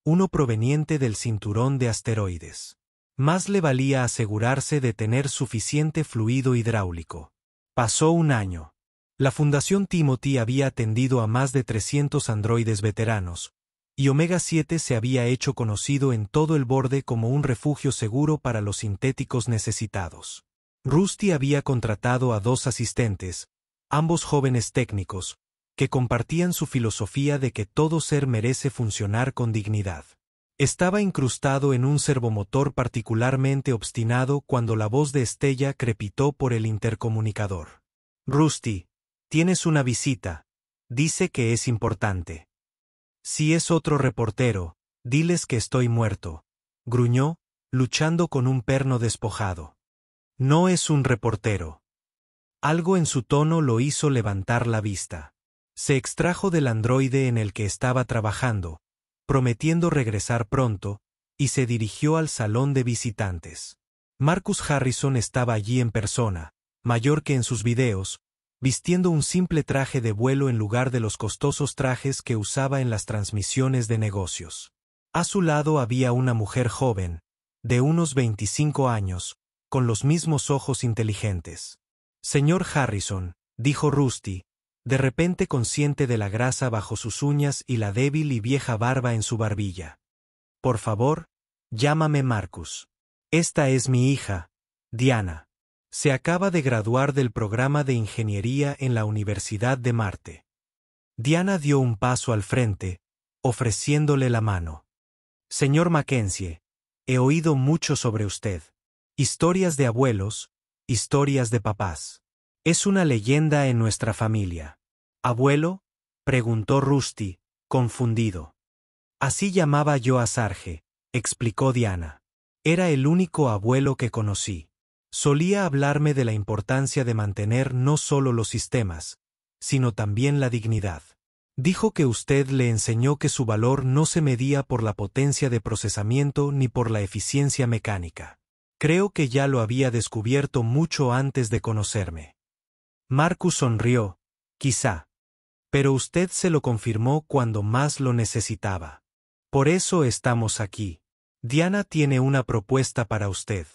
uno proveniente del cinturón de asteroides. Más le valía asegurarse de tener suficiente fluido hidráulico. Pasó un año. La Fundación Timothy había atendido a más de 300 androides veteranos, y Omega 7 se había hecho conocido en todo el borde como un refugio seguro para los sintéticos necesitados. Rusty había contratado a 2 asistentes, ambos jóvenes técnicos, que compartían su filosofía de que todo ser merece funcionar con dignidad. Estaba incrustado en un servomotor particularmente obstinado cuando la voz de Estella crepitó por el intercomunicador. Rusty, tienes una visita. Dice que es importante. Si es otro reportero, diles que estoy muerto, gruñó, luchando con un perno despojado. No es un reportero. Algo en su tono lo hizo levantar la vista. Se extrajo del androide en el que estaba trabajando, prometiendo regresar pronto, y se dirigió al salón de visitantes. Marcus Harrison estaba allí en persona, mayor que en sus videos, vistiendo un simple traje de vuelo en lugar de los costosos trajes que usaba en las transmisiones de negocios. A su lado había una mujer joven, de unos 25 años, con los mismos ojos inteligentes. Señor Harrison, dijo Rusty, de repente consciente de la grasa bajo sus uñas y la débil y vieja barba en su barbilla. Por favor, llámame Marcus. Esta es mi hija, Diana. Se acaba de graduar del programa de ingeniería en la Universidad de Marte. Diana dio un paso al frente, ofreciéndole la mano. Señor Mackenzie, he oído mucho sobre usted. Historias de abuelos, historias de papás. Es una leyenda en nuestra familia. ¿Abuelo?, preguntó Rusty, confundido. Así llamaba yo a Sarge, explicó Diana. Era el único abuelo que conocí. Solía hablarme de la importancia de mantener no solo los sistemas, sino también la dignidad. Dijo que usted le enseñó que su valor no se medía por la potencia de procesamiento ni por la eficiencia mecánica. Creo que ya lo había descubierto mucho antes de conocerme. Marcus sonrió, quizá. Pero usted se lo confirmó cuando más lo necesitaba. Por eso estamos aquí. Diana tiene una propuesta para usted.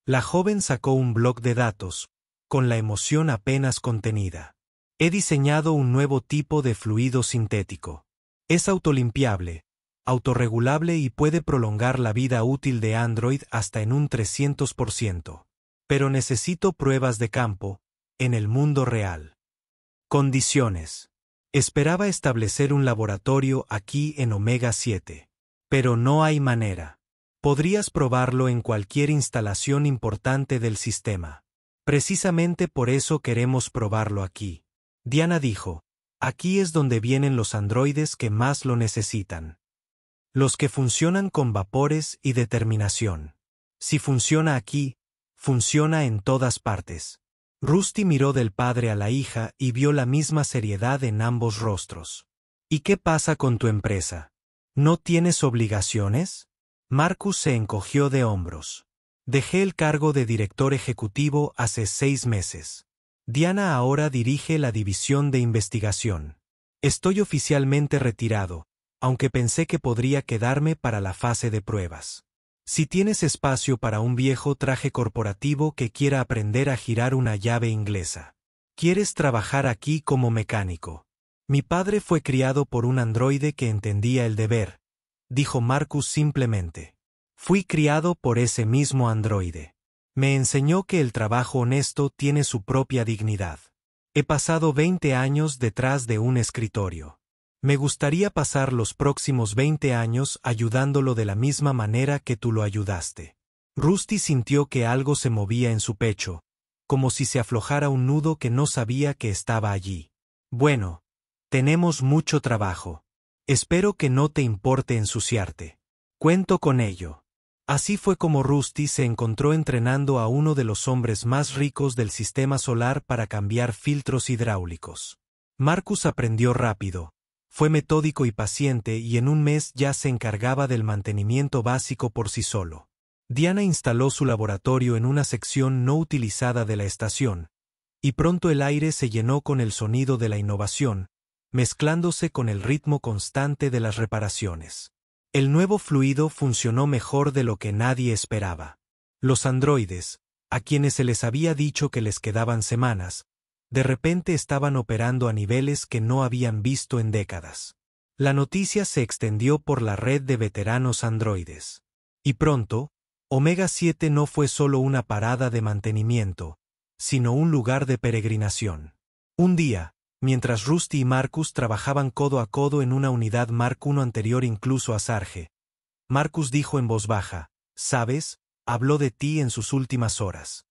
La joven sacó un bloc de datos, con la emoción apenas contenida. He diseñado un nuevo tipo de fluido sintético. Es autolimpiable, autorregulable y puede prolongar la vida útil de Android hasta en un 300%. Pero necesito pruebas de campo, en el mundo real. Condiciones. Esperaba establecer un laboratorio aquí en Omega 7. Pero no hay manera. Podrías probarlo en cualquier instalación importante del sistema. Precisamente por eso queremos probarlo aquí. Diana dijo, aquí es donde vienen los androides que más lo necesitan. Los que funcionan con vapores y determinación. Si funciona aquí, funciona en todas partes. Rusty miró del padre a la hija y vio la misma seriedad en ambos rostros. ¿Y qué pasa con tu empresa? ¿No tienes obligaciones? Marcus se encogió de hombros. Dejé el cargo de director ejecutivo hace 6 meses. Diana ahora dirige la división de investigación. Estoy oficialmente retirado, aunque pensé que podría quedarme para la fase de pruebas. Si tienes espacio para un viejo traje corporativo que quiera aprender a girar una llave inglesa. ¿Quieres trabajar aquí como mecánico? Mi padre fue criado por un androide que entendía el deber, dijo Marcus simplemente. Fui criado por ese mismo androide. Me enseñó que el trabajo honesto tiene su propia dignidad. He pasado 20 años detrás de un escritorio. Me gustaría pasar los próximos 20 años ayudándolo de la misma manera que tú lo ayudaste. Rusty sintió que algo se movía en su pecho, como si se aflojara un nudo que no sabía que estaba allí. Bueno, tenemos mucho trabajo. Espero que no te importe ensuciarte. Cuento con ello. Así fue como Rusty se encontró entrenando a uno de los hombres más ricos del sistema solar para cambiar filtros hidráulicos. Marcus aprendió rápido. Fue metódico y paciente y en un mes ya se encargaba del mantenimiento básico por sí solo. Diana instaló su laboratorio en una sección no utilizada de la estación, y pronto el aire se llenó con el sonido de la innovación, mezclándose con el ritmo constante de las reparaciones. El nuevo fluido funcionó mejor de lo que nadie esperaba. Los androides, a quienes se les había dicho que les quedaban semanas, de repente estaban operando a niveles que no habían visto en décadas. La noticia se extendió por la red de veteranos androides. Y pronto, Omega 7 no fue solo una parada de mantenimiento, sino un lugar de peregrinación. Un día, mientras Rusty y Marcus trabajaban codo a codo en una unidad Mark I anterior incluso a Sarge, Marcus dijo en voz baja, «¿Sabes? Habló de ti en sus últimas horas».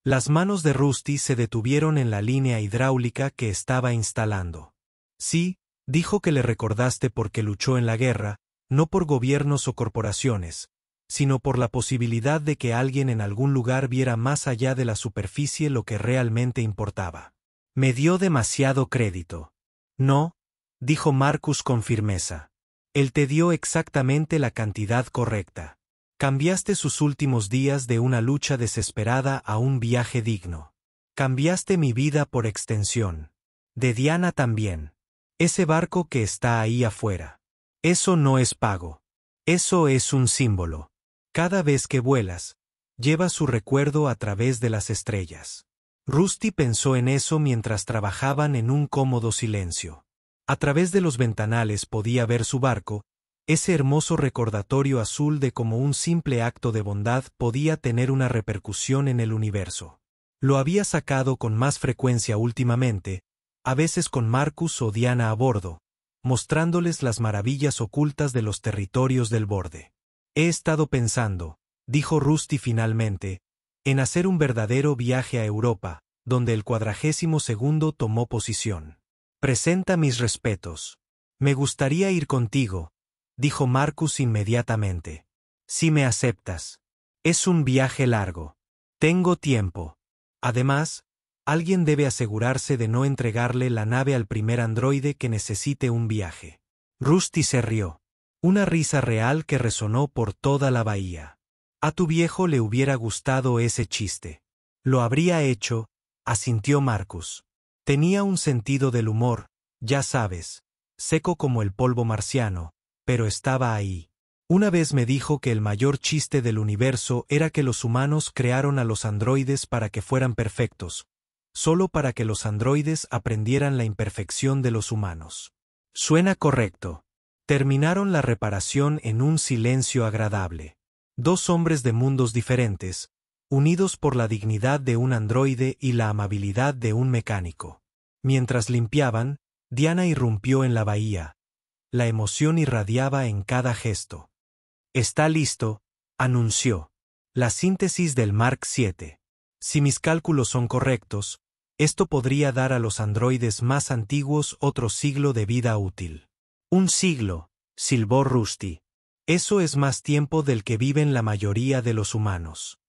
Las manos de Rusty se detuvieron en la línea hidráulica que estaba instalando. Sí, dijo que le recordaste porque luchó en la guerra, no por gobiernos o corporaciones, sino por la posibilidad de que alguien en algún lugar viera más allá de la superficie lo que realmente importaba. Me dio demasiado crédito. No, dijo Marcus con firmeza. Él te dio exactamente la cantidad correcta. Cambiaste sus últimos días de una lucha desesperada a un viaje digno. Cambiaste mi vida por extensión. De Diana también. Ese barco que está ahí afuera. Eso no es pago. Eso es un símbolo. Cada vez que vuelas, llevas su recuerdo a través de las estrellas. Rusty pensó en eso mientras trabajaban en un cómodo silencio. A través de los ventanales podía ver su barco, ese hermoso recordatorio azul de cómo un simple acto de bondad podía tener una repercusión en el universo. Lo había sacado con más frecuencia últimamente, a veces con Marcus o Diana a bordo, mostrándoles las maravillas ocultas de los territorios del borde. He estado pensando, dijo Rusty finalmente, en hacer un verdadero viaje a Europa, donde el 42º tomó posición. Presenta mis respetos. Me gustaría ir contigo, dijo Marcus inmediatamente. Si me aceptas. Es un viaje largo. Tengo tiempo. Además, alguien debe asegurarse de no entregarle la nave al primer androide que necesite un viaje. Rusty se rió. Una risa real que resonó por toda la bahía. A tu viejo le hubiera gustado ese chiste. Lo habría hecho, asintió Marcus. Tenía un sentido del humor, ya sabes, seco como el polvo marciano, pero estaba ahí. Una vez me dijo que el mayor chiste del universo era que los humanos crearon a los androides para que fueran perfectos, solo para que los androides aprendieran la imperfección de los humanos. Suena correcto. Terminaron la reparación en un silencio agradable. Dos hombres de mundos diferentes, unidos por la dignidad de un androide y la amabilidad de un mecánico. Mientras limpiaban, Diana irrumpió en la bahía. La emoción irradiaba en cada gesto. «Está listo», anunció. «La síntesis del Mark 7. Si mis cálculos son correctos, esto podría dar a los androides más antiguos otro siglo de vida útil». «Un siglo», silbó Rusty. «Eso es más tiempo del que viven la mayoría de los humanos».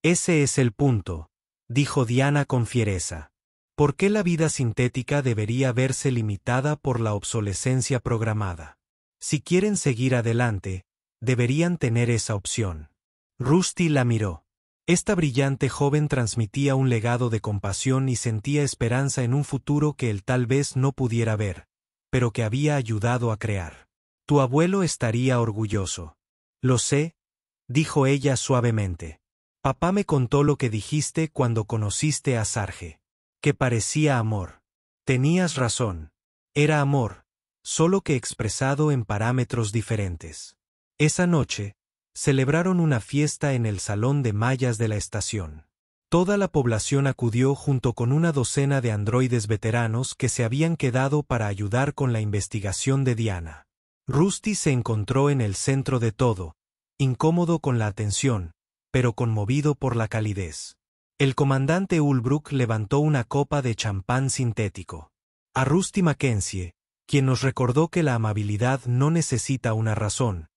«Ese es el punto», dijo Diana con fiereza. ¿Por qué la vida sintética debería verse limitada por la obsolescencia programada? Si quieren seguir adelante, deberían tener esa opción. Rusty la miró. Esta brillante joven transmitía un legado de compasión y sentía esperanza en un futuro que él tal vez no pudiera ver, pero que había ayudado a crear. Tu abuelo estaría orgulloso. Lo sé, dijo ella suavemente. Papá me contó lo que dijiste cuando conociste a Sarge. Que parecía amor. Tenías razón. Era amor, solo que expresado en parámetros diferentes. Esa noche, celebraron una fiesta en el salón de mallas de la estación. Toda la población acudió junto con una docena de androides veteranos que se habían quedado para ayudar con la investigación de Diana. Rusty se encontró en el centro de todo, incómodo con la atención, pero conmovido por la calidez. El comandante Ulbrook levantó una copa de champán sintético. A Rusty Mackenzie, quien nos recordó que la amabilidad no necesita una razón,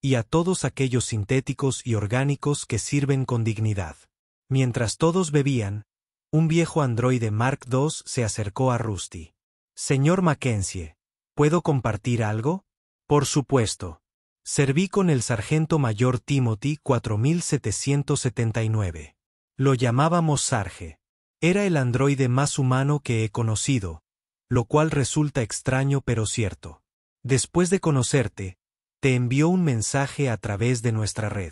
y a todos aquellos sintéticos y orgánicos que sirven con dignidad. Mientras todos bebían, un viejo androide Mark II se acercó a Rusty. «Señor Mackenzie, ¿puedo compartir algo?» «Por supuesto. Serví con el sargento mayor Timothy 4779. Lo llamábamos Sarge. Era el androide más humano que he conocido, lo cual resulta extraño pero cierto. Después de conocerte, te envió un mensaje a través de nuestra red.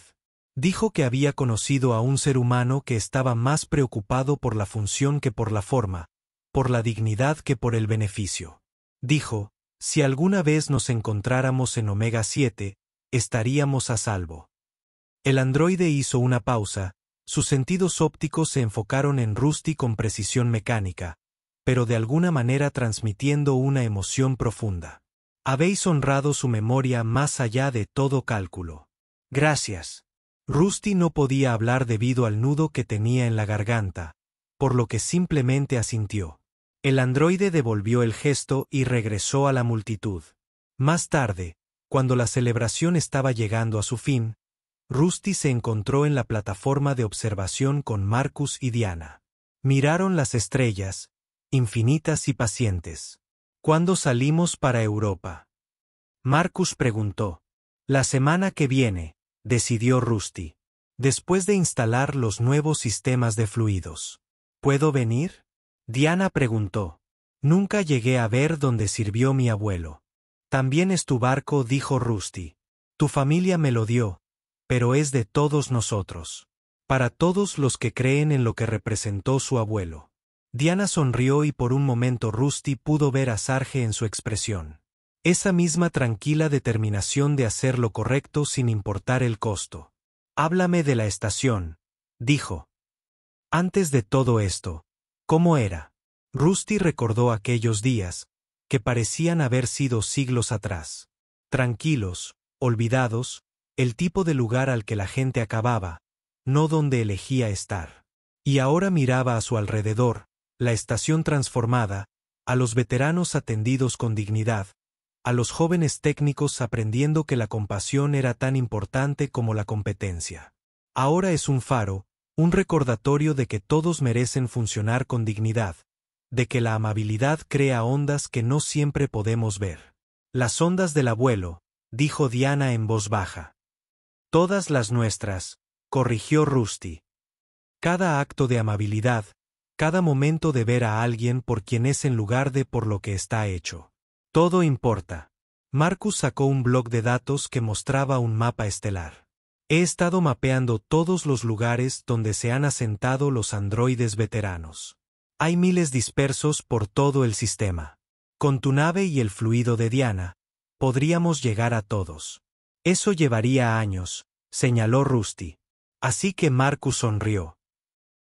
Dijo que había conocido a un ser humano que estaba más preocupado por la función que por la forma, por la dignidad que por el beneficio. Dijo, si alguna vez nos encontráramos en Omega 7, estaríamos a salvo». El androide hizo una pausa. Sus sentidos ópticos se enfocaron en Rusty con precisión mecánica, pero de alguna manera transmitiendo una emoción profunda. Habéis honrado su memoria más allá de todo cálculo. Gracias. Rusty no podía hablar debido al nudo que tenía en la garganta, por lo que simplemente asintió. El androide devolvió el gesto y regresó a la multitud. Más tarde, cuando la celebración estaba llegando a su fin, Rusty se encontró en la plataforma de observación con Marcus y Diana. Miraron las estrellas, infinitas y pacientes. ¿Cuándo salimos para Europa? Marcus preguntó. La semana que viene, decidió Rusty. Después de instalar los nuevos sistemas de fluidos. ¿Puedo venir? Diana preguntó. Nunca llegué a ver dónde sirvió mi abuelo. También es tu barco, dijo Rusty. Tu familia me lo dio, pero es de todos nosotros. Para todos los que creen en lo que representó su abuelo. Diana sonrió y por un momento Rusty pudo ver a Sarge en su expresión. Esa misma tranquila determinación de hacer lo correcto sin importar el costo. Háblame de la estación, dijo. Antes de todo esto, ¿cómo era? Rusty recordó aquellos días, que parecían haber sido siglos atrás. Tranquilos, olvidados, el tipo de lugar al que la gente acababa, no donde elegía estar. Y ahora miraba a su alrededor, la estación transformada, a los veteranos atendidos con dignidad, a los jóvenes técnicos aprendiendo que la compasión era tan importante como la competencia. Ahora es un faro, un recordatorio de que todos merecen funcionar con dignidad, de que la amabilidad crea ondas que no siempre podemos ver. Las ondas del abuelo, dijo Diana en voz baja. Todas las nuestras, corrigió Rusty. Cada acto de amabilidad, cada momento de ver a alguien por quien es en lugar de por lo que está hecho. Todo importa. Marcus sacó un bloc de datos que mostraba un mapa estelar. He estado mapeando todos los lugares donde se han asentado los androides veteranos. Hay miles dispersos por todo el sistema. Con tu nave y el fluido de Diana, podríamos llegar a todos. Eso llevaría años, señaló Rusty. Así que Marcus sonrió.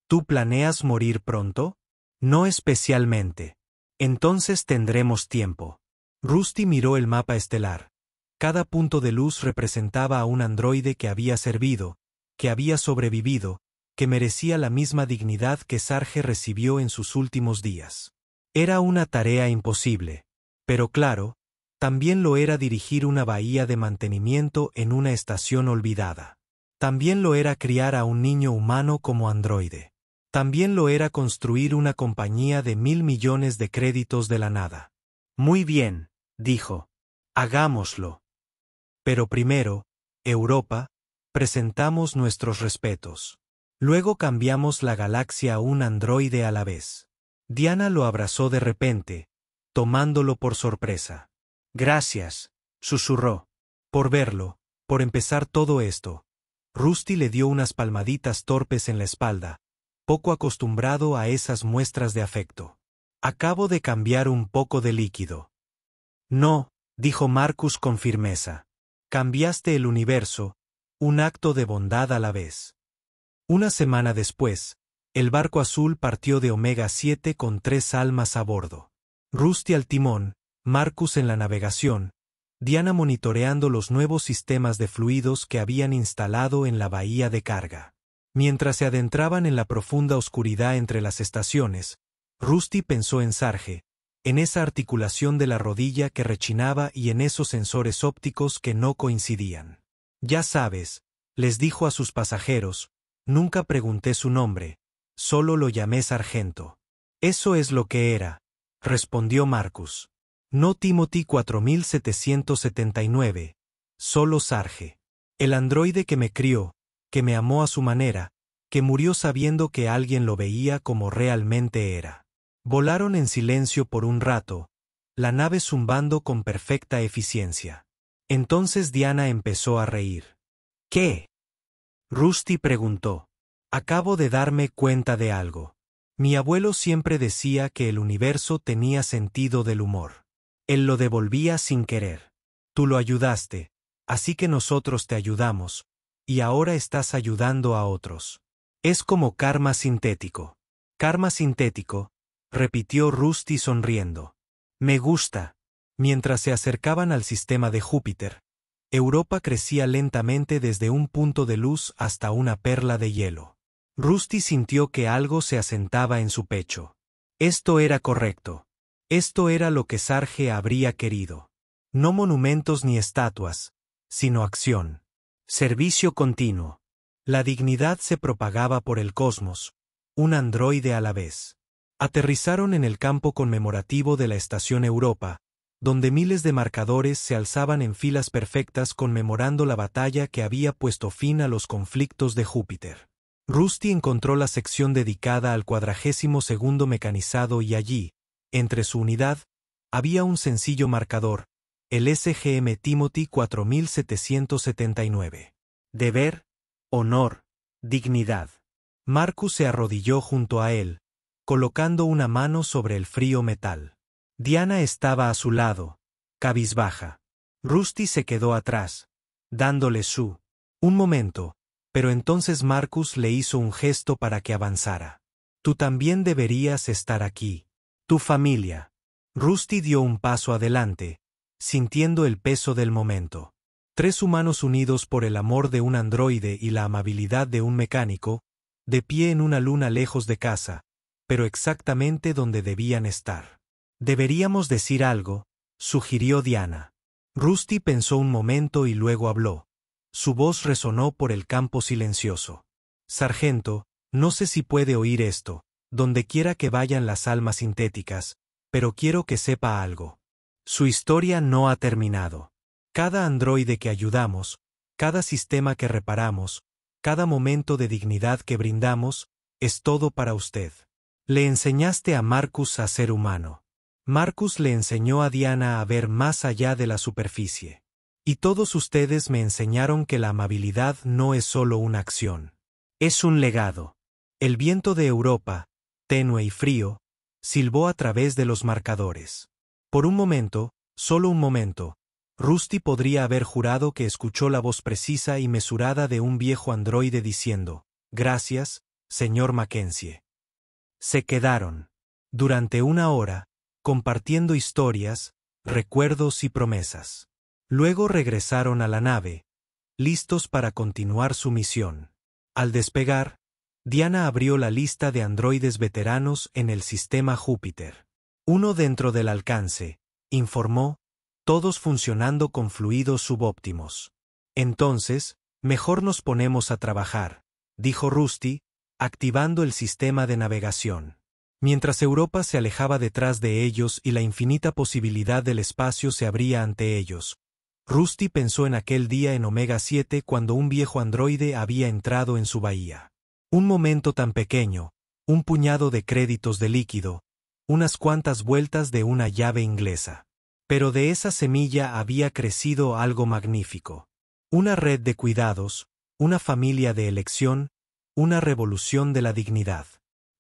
¿Tú planeas morir pronto? No especialmente. Entonces tendremos tiempo. Rusty miró el mapa estelar. Cada punto de luz representaba a un androide que había servido, que había sobrevivido, que merecía la misma dignidad que Sarge recibió en sus últimos días. Era una tarea imposible. Pero claro, también lo era dirigir una bahía de mantenimiento en una estación olvidada. También lo era criar a un niño humano como androide. También lo era construir una compañía de 1.000 millones de créditos de la nada. Muy bien, dijo. Hagámoslo. Pero primero, Europa, presentamos nuestros respetos. Luego cambiamos la galaxia a un androide a la vez. Diana lo abrazó de repente, tomándolo por sorpresa. Gracias, susurró. Por verlo, por empezar todo esto. Rusty le dio unas palmaditas torpes en la espalda, poco acostumbrado a esas muestras de afecto. Acabo de cambiar un poco de líquido. No, dijo Marcus con firmeza. Cambiaste el universo, un acto de bondad a la vez. Una semana después, el barco azul partió de Omega 7 con 3 almas a bordo. Rusty al timón, Marcus en la navegación, Diana monitoreando los nuevos sistemas de fluidos que habían instalado en la bahía de carga. Mientras se adentraban en la profunda oscuridad entre las estaciones, Rusty pensó en Sarge, en esa articulación de la rodilla que rechinaba y en esos sensores ópticos que no coincidían. Ya sabes, les dijo a sus pasajeros, nunca pregunté su nombre, solo lo llamé sargento. Eso es lo que era, respondió Marcus. No Timothy 4779, solo Sarge. El androide que me crió, que me amó a su manera, que murió sabiendo que alguien lo veía como realmente era. Volaron en silencio por un rato, la nave zumbando con perfecta eficiencia. Entonces Diana empezó a reír. ¿Qué? Rusty preguntó. Acabo de darme cuenta de algo. Mi abuelo siempre decía que el universo tenía sentido del humor. Él lo devolvía sin querer. Tú lo ayudaste, así que nosotros te ayudamos, y ahora estás ayudando a otros. Es como karma sintético. Karma sintético, repitió Rusty sonriendo. Me gusta. Mientras se acercaban al sistema de Júpiter, Europa crecía lentamente desde un punto de luz hasta una perla de hielo. Rusty sintió que algo se asentaba en su pecho. Esto era correcto. Esto era lo que Sarge habría querido. No monumentos ni estatuas, sino acción. Servicio continuo. La dignidad se propagaba por el cosmos, un androide a la vez. Aterrizaron en el campo conmemorativo de la Estación Europa, donde miles de marcadores se alzaban en filas perfectas conmemorando la batalla que había puesto fin a los conflictos de Júpiter. Rusty encontró la sección dedicada al 42º mecanizado y allí, entre su unidad, había un sencillo marcador, el SGM Timothy 4779. Deber, honor, dignidad. Marcus se arrodilló junto a él, colocando una mano sobre el frío metal. Diana estaba a su lado, cabizbaja. Rusty se quedó atrás, dándole su. Un momento, pero entonces Marcus le hizo un gesto para que avanzara. Tú también deberías estar aquí. Tu familia. Rusty dio un paso adelante, sintiendo el peso del momento. 3 humanos unidos por el amor de un androide y la amabilidad de un mecánico, de pie en una luna lejos de casa, pero exactamente donde debían estar. Deberíamos decir algo, sugirió Diana. Rusty pensó un momento y luego habló. Su voz resonó por el campo silencioso. Sargento, no sé si puede oír esto, donde quiera que vayan las almas sintéticas, pero quiero que sepa algo. Su historia no ha terminado. Cada androide que ayudamos, cada sistema que reparamos, cada momento de dignidad que brindamos, es todo para usted. Le enseñaste a Marcus a ser humano. Marcus le enseñó a Diana a ver más allá de la superficie. Y todos ustedes me enseñaron que la amabilidad no es solo una acción. Es un legado. El viento de Europa, tenue y frío, silbó a través de los marcadores. Por un momento, solo un momento, Rusty podría haber jurado que escuchó la voz precisa y mesurada de un viejo androide diciendo, «Gracias, señor Mackenzie». Se quedaron. Durante una hora, compartiendo historias, recuerdos y promesas. Luego regresaron a la nave, listos para continuar su misión. Al despegar, Diana abrió la lista de androides veteranos en el sistema Júpiter. Uno dentro del alcance, informó, todos funcionando con fluidos subóptimos. Entonces, mejor nos ponemos a trabajar, dijo Rusty, activando el sistema de navegación. Mientras Europa se alejaba detrás de ellos y la infinita posibilidad del espacio se abría ante ellos, Rusty pensó en aquel día en Omega 7 cuando un viejo androide había entrado en su bahía. Un momento tan pequeño, un puñado de créditos de líquido, unas cuantas vueltas de una llave inglesa. Pero de esa semilla había crecido algo magnífico. Una red de cuidados, una familia de elección, una revolución de la dignidad.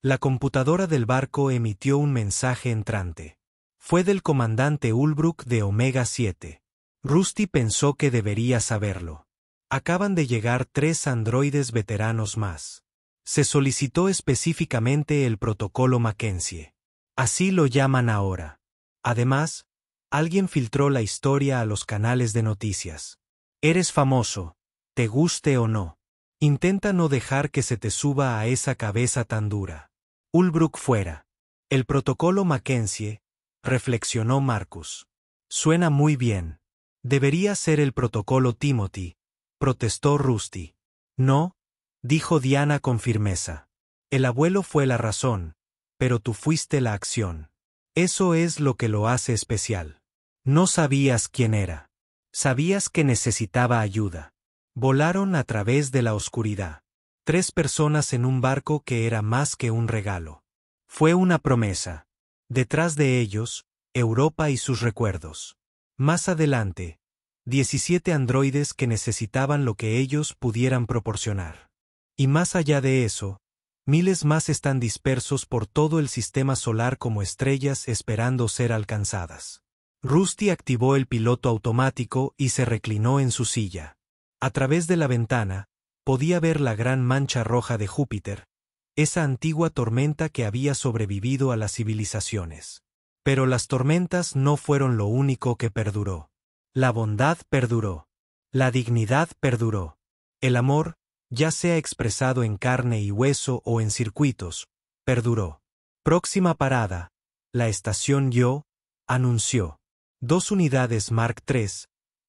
La computadora del barco emitió un mensaje entrante. Fue del comandante Ulbrook de Omega 7. Rusty pensó que debería saberlo. Acaban de llegar 3 androides veteranos más. Se solicitó específicamente el protocolo Mackenzie. Así lo llaman ahora. Además, alguien filtró la historia a los canales de noticias. Eres famoso, te guste o no. Intenta no dejar que se te suba a esa cabeza tan dura. Ulbrook fuera. El protocolo Mackenzie, reflexionó Marcus. Suena muy bien. Debería ser el protocolo Timothy, protestó Rusty. No, dijo Diana con firmeza. El abuelo fue la razón, pero tú fuiste la acción. Eso es lo que lo hace especial. No sabías quién era. Sabías que necesitaba ayuda. Volaron a través de la oscuridad. 3 personas en un barco que era más que un regalo. Fue una promesa. Detrás de ellos, Europa y sus recuerdos. Más adelante, 17 androides que necesitaban lo que ellos pudieran proporcionar. Y más allá de eso, miles más están dispersos por todo el sistema solar como estrellas esperando ser alcanzadas. Rusty activó el piloto automático y se reclinó en su silla. A través de la ventana, podía ver la gran mancha roja de Júpiter, esa antigua tormenta que había sobrevivido a las civilizaciones. Pero las tormentas no fueron lo único que perduró. La bondad perduró. La dignidad perduró. El amor, ya sea expresado en carne y hueso o en circuitos, perduró. Próxima parada, la estación Yo, anunció. 2 unidades Mark III,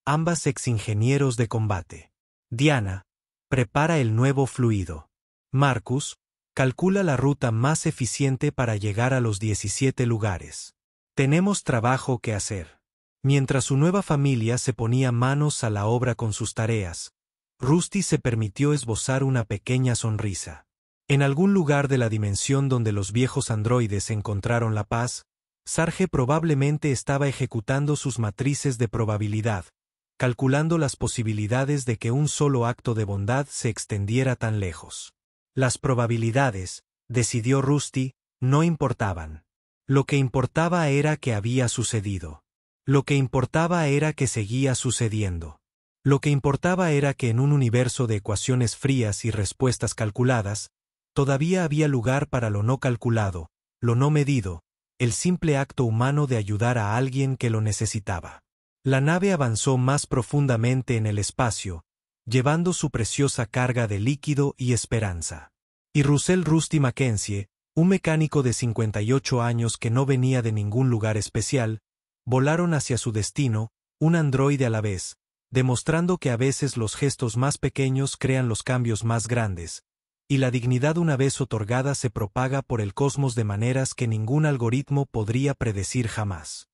ambas exingenieros de combate. Diana, prepara el nuevo fluido. Marcus, calcula la ruta más eficiente para llegar a los 17 lugares. Tenemos trabajo que hacer. Mientras su nueva familia se ponía manos a la obra con sus tareas, Rusty se permitió esbozar una pequeña sonrisa. En algún lugar de la dimensión donde los viejos androides encontraron la paz, Sarge probablemente estaba ejecutando sus matrices de probabilidad, calculando las posibilidades de que un solo acto de bondad se extendiera tan lejos. Las probabilidades, decidió Rusty, no importaban. Lo que importaba era que había sucedido. Lo que importaba era que seguía sucediendo. Lo que importaba era que en un universo de ecuaciones frías y respuestas calculadas, todavía había lugar para lo no calculado, lo no medido, el simple acto humano de ayudar a alguien que lo necesitaba. La nave avanzó más profundamente en el espacio, llevando su preciosa carga de líquido y esperanza. Y Russell Rusty Mackenzie, un mecánico de 58 años que no venía de ningún lugar especial, volaron hacia su destino, un androide a la vez, demostrando que a veces los gestos más pequeños crean los cambios más grandes, y la dignidad una vez otorgada se propaga por el cosmos de maneras que ningún algoritmo podría predecir jamás.